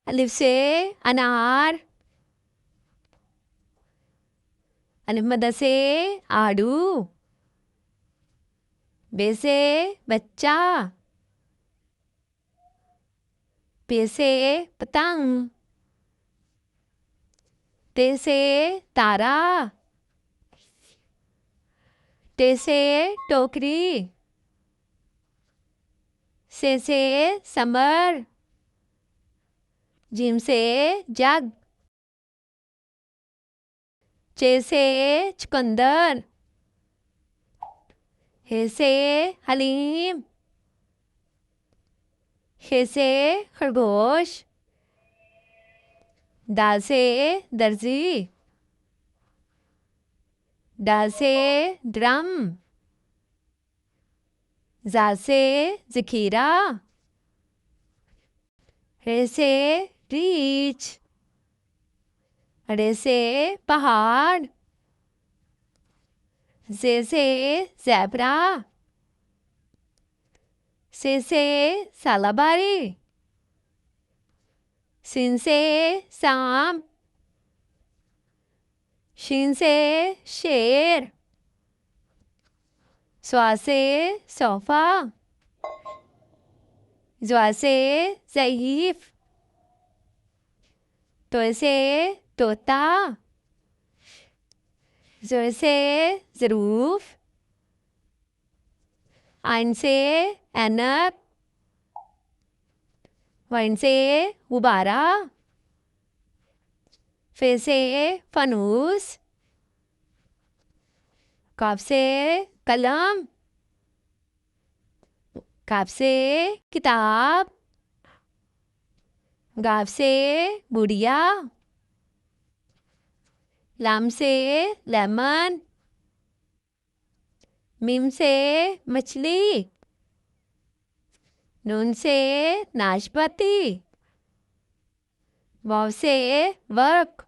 अलिफ से अनार, अलिफ मद से आड़ू, बे से बच्चा, पे से पतंग, ते से तारा, टे से टोकरी, से समर, जिम से जग, चे से चुकंदर, हे से हलीम, खे से खरगोश, दाल से दर्जी, डाल से ड्रम, जा से ज़खीरा, रे से रीछ, रे से पहाड़, से ज़ेब्रा, से सालाबारी, सिन से सांप, शीन से शेर, स्वा से सोफा, ज़्वा से ज़ईफ, तो से तोता, ज़ो से ज़रूफ, आइन से ऐनक, वाइन से गुब्बारा, फे से फनूस, काफ से कलम, काफ से किताब, गाफ से गुड़िया, लाम से लेमन, मीम से मछली, नून से नाशपाती, वाव से वर्क,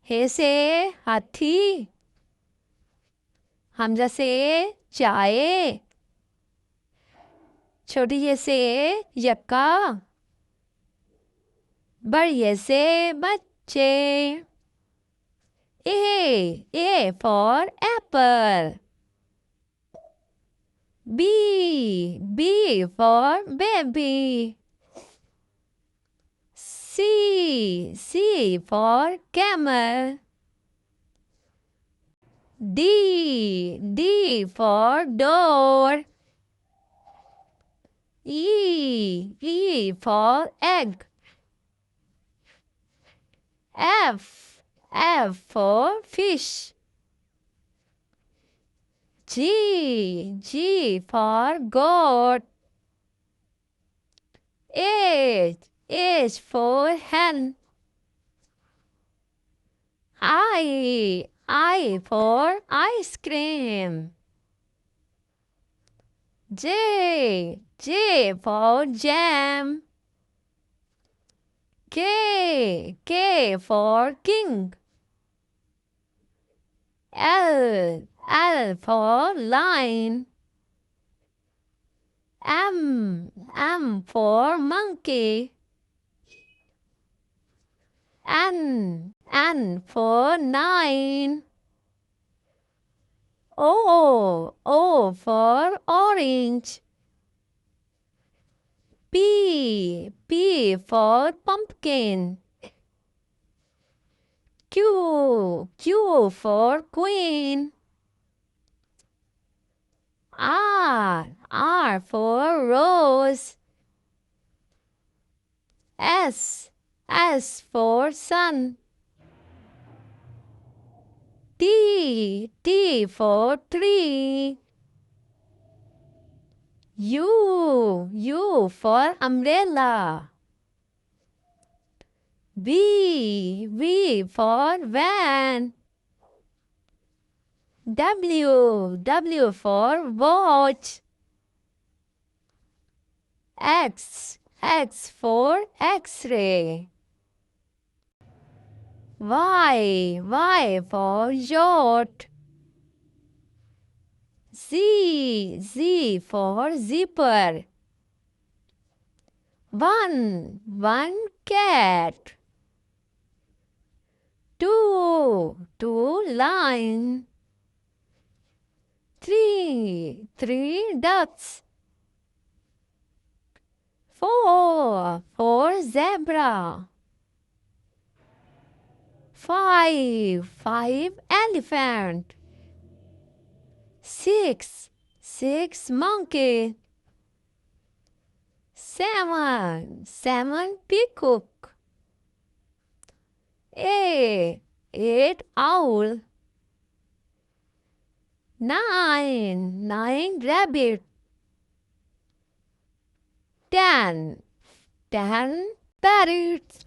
हे से हाथी, हमजा से चाय, छोटी ये से यक्का, बड़ी ये से बच्चे, A for apple, B for baby, C for camel, D for door, E for egg, F for fish, G for goat, H for hen, I for ice cream, J for jam, K for king, L for line, M for monkey, N for nine, O for orange, P for pumpkin, Q for queen, R for rose, S for sun, T for tree, U for umbrella, V for van, W for watch, X for X-ray, Y for yacht, Z for zipper, One cat. Two lion. Three ducks. Four zebra. Five elephant. Six monkey. Seven peacock. Eight owl. Nine rabbit. 10 parrots.